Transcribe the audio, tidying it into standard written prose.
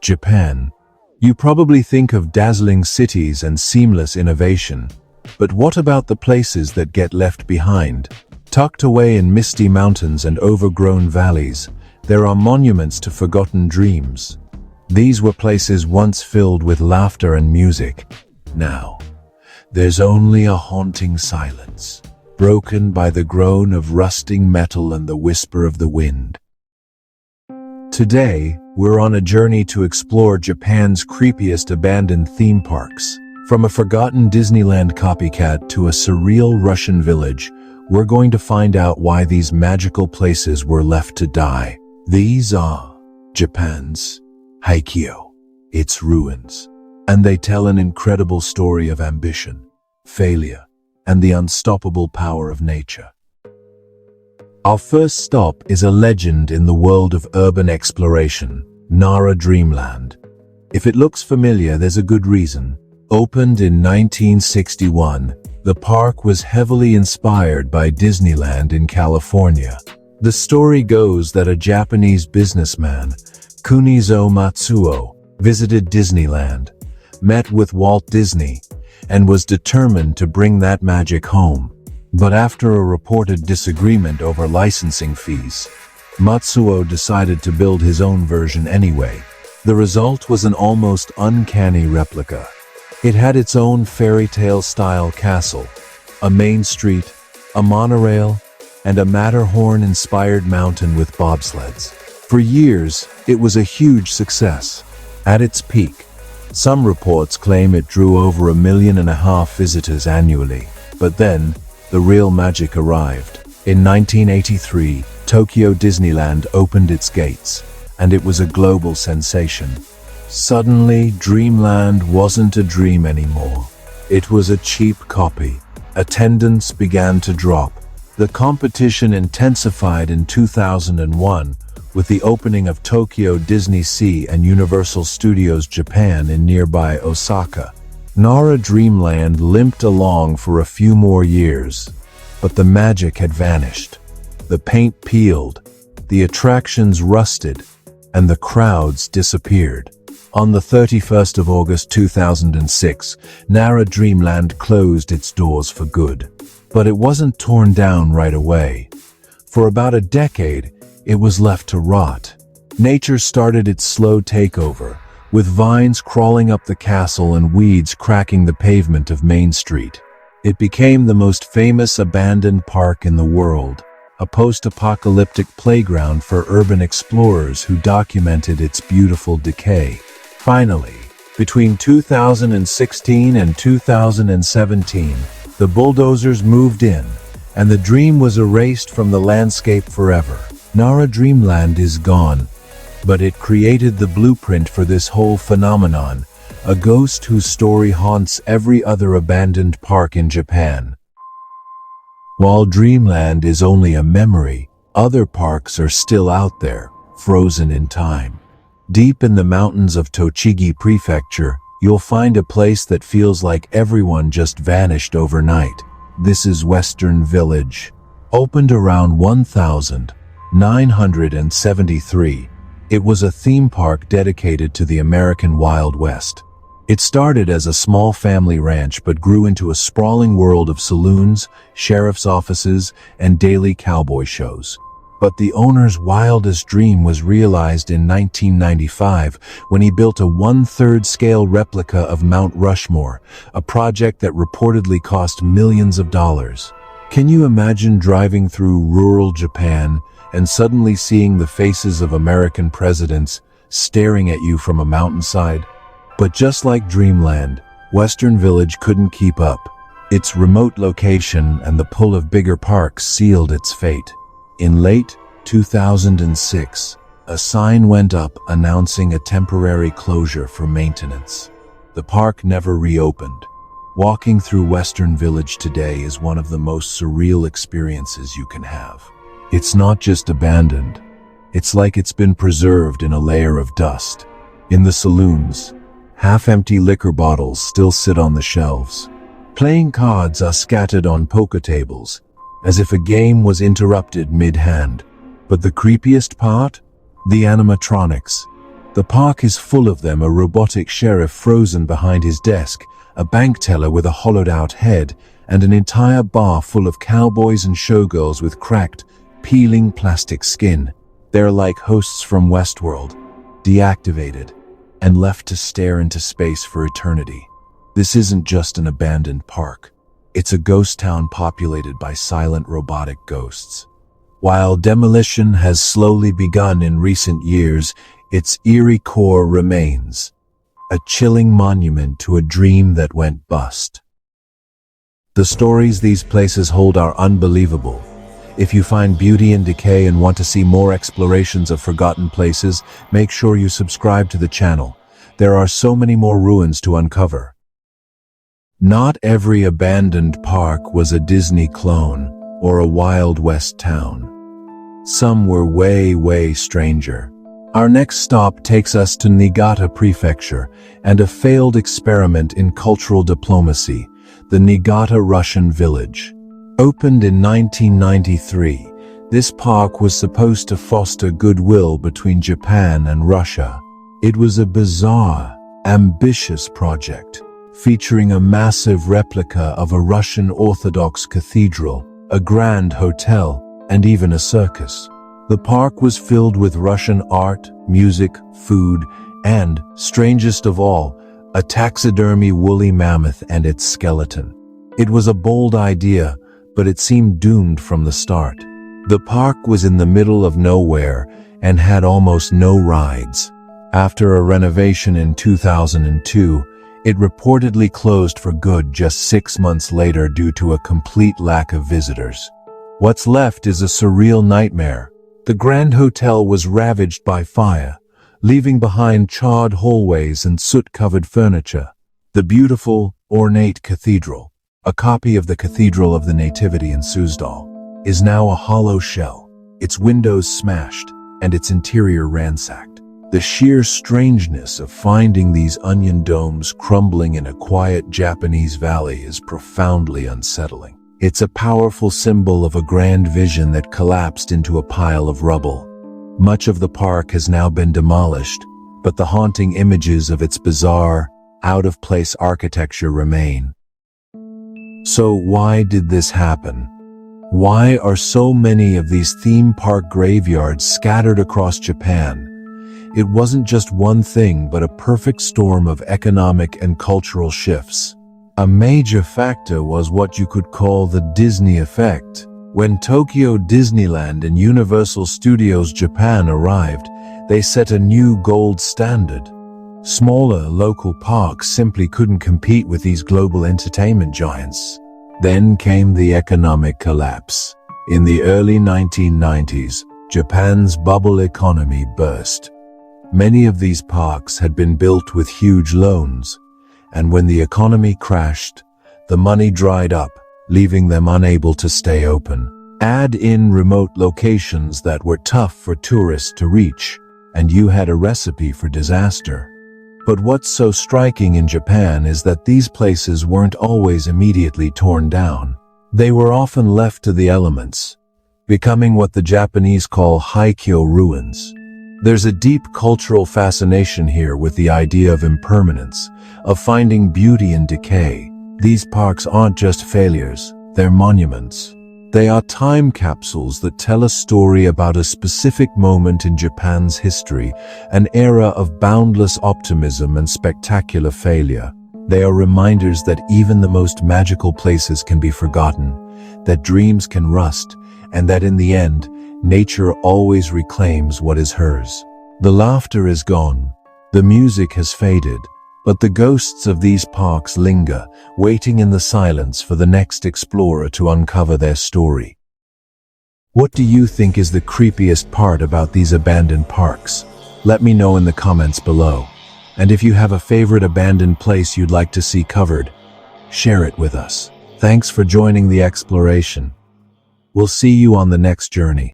Japan. You probably think of dazzling cities and seamless innovation. But what about the places that get left behind? Tucked away in misty mountains and overgrown valleys, there are monuments to forgotten dreams. These were places once filled with laughter and music. Now, there's only a haunting silence, broken by the groan of rusting metal and the whisper of the wind. Today, we're on a journey to explore Japan's creepiest abandoned theme parks. From a forgotten Disneyland copycat to a surreal Russian village, we're going to find out why these magical places were left to die. These are Japan's Haikyo, its ruins, and they tell an incredible story of ambition, failure, and the unstoppable power of nature. Our first stop is a legend in the world of urban exploration, Nara Dreamland. If it looks familiar, there's a good reason. Opened in 1961, the park was heavily inspired by Disneyland in California. The story goes that a Japanese businessman, Kunizo Matsuo, visited Disneyland, met with Walt Disney, and was determined to bring that magic home. But after a reported disagreement over licensing fees, Matsuo decided to build his own version anyway. The result was an almost uncanny replica. It had its own fairy tale-style castle, a main street, a monorail, and a Matterhorn-inspired mountain with bobsleds. For years, it was a huge success. At its peak, some reports claim it drew over 1.5 million visitors annually. But then, the real magic arrived. In 1983, Tokyo Disneyland opened its gates, and it was a global sensation. Suddenly, Dreamland wasn't a dream anymore. It was a cheap copy. Attendance began to drop. The competition intensified in 2001 with the opening of Tokyo Disney Sea and Universal Studios Japan in nearby Osaka. Nara Dreamland limped along for a few more years, but the magic had vanished. The paint peeled, the attractions rusted, and the crowds disappeared. On the 31st of August 2006, Nara Dreamland closed its doors for good. But it wasn't torn down right away. For about a decade, it was left to rot. Nature started its slow takeover, with vines crawling up the castle and weeds cracking the pavement of Main Street. It became the most famous abandoned park in the world, a post-apocalyptic playground for urban explorers who documented its beautiful decay. Finally, between 2016 and 2017, the bulldozers moved in, and the dream was erased from the landscape forever. Nara Dreamland is gone, but it created the blueprint for this whole phenomenon, a ghost whose story haunts every other abandoned park in Japan. While Dreamland is only a memory, other parks are still out there, frozen in time. Deep in the mountains of Tochigi Prefecture, you'll find a place that feels like everyone just vanished overnight. This is Western Village. Opened around 1973, it was a theme park dedicated to the American Wild West. It started as a small family ranch but grew into a sprawling world of saloons, sheriff's offices, and daily cowboy shows. But the owner's wildest dream was realized in 1995 when he built a 1/3 scale replica of Mount Rushmore, a project that reportedly cost millions of dollars. Can you imagine driving through rural Japan and suddenly seeing the faces of American presidents staring at you from a mountainside? But just like Dreamland, Western Village couldn't keep up. Its remote location and the pull of bigger parks sealed its fate. In late 2006, a sign went up announcing a temporary closure for maintenance. The park never reopened. Walking through Western Village today is one of the most surreal experiences you can have. It's not just abandoned. It's like it's been preserved in a layer of dust. In the saloons, half-empty liquor bottles still sit on the shelves. Playing cards are scattered on poker tables, as if a game was interrupted mid-hand. But the creepiest part? The animatronics. The park is full of them, a robotic sheriff frozen behind his desk, a bank teller with a hollowed-out head, and an entire bar full of cowboys and showgirls with cracked, peeling plastic skin. They're like hosts from Westworld, deactivated, and left to stare into space for eternity. This isn't just an abandoned park. It's a ghost town populated by silent robotic ghosts. While demolition has slowly begun in recent years, its eerie core remains, a chilling monument to a dream that went bust. The stories these places hold are unbelievable. If you find beauty in decay and want to see more explorations of forgotten places, make sure you subscribe to the channel. There are so many more ruins to uncover. Not every abandoned park was a Disney clone or a Wild West town. Some were way stranger. Our next stop takes us to Niigata Prefecture and a failed experiment in cultural diplomacy, the Niigata Russian Village. Opened in 1993, this park was supposed to foster goodwill between Japan and Russia. It was a bizarre, ambitious project, featuring a massive replica of a Russian Orthodox cathedral, a grand hotel, and even a circus. The park was filled with Russian art, music, food, and, strangest of all, a taxidermy woolly mammoth and its skeleton. It was a bold idea, but it seemed doomed from the start. The park was in the middle of nowhere and had almost no rides. After a renovation in 2002, it reportedly closed for good just 6 months later due to a complete lack of visitors. What's left is a surreal nightmare. The Grand Hotel was ravaged by fire, leaving behind charred hallways and soot-covered furniture. The beautiful, ornate cathedral, a copy of the Cathedral of the Nativity in Suzdal, is now a hollow shell, its windows smashed and its interior ransacked. The sheer strangeness of finding these onion domes crumbling in a quiet Japanese valley is profoundly unsettling. It's a powerful symbol of a grand vision that collapsed into a pile of rubble. Much of the park has now been demolished, but the haunting images of its bizarre, out-of-place architecture remain. So why did this happen? Why are so many of these theme park graveyards scattered across Japan? It wasn't just one thing, but a perfect storm of economic and cultural shifts. A major factor was what you could call the Disney effect. When Tokyo Disneyland and Universal Studios Japan arrived, they set a new gold standard. Smaller local parks simply couldn't compete with these global entertainment giants. Then came the economic collapse. In the early 1990s, Japan's bubble economy burst. Many of these parks had been built with huge loans, and when the economy crashed, the money dried up, leaving them unable to stay open. Add in remote locations that were tough for tourists to reach, and you had a recipe for disaster. But what's so striking in Japan is that these places weren't always immediately torn down. They were often left to the elements, becoming what the Japanese call Haikyo ruins. There's a deep cultural fascination here with the idea of impermanence, of finding beauty in decay. These parks aren't just failures, they're monuments. They are time capsules that tell a story about a specific moment in Japan's history, an era of boundless optimism and spectacular failure. They are reminders that even the most magical places can be forgotten, that dreams can rust, and that in the end, nature always reclaims what is hers. The laughter is gone, the music has faded, but the ghosts of these parks linger, waiting in the silence for the next explorer to uncover their story. What do you think is the creepiest part about these abandoned parks? Let me know in the comments below. And if you have a favorite abandoned place you'd like to see covered, share it with us. Thanks for joining the exploration. We'll see you on the next journey.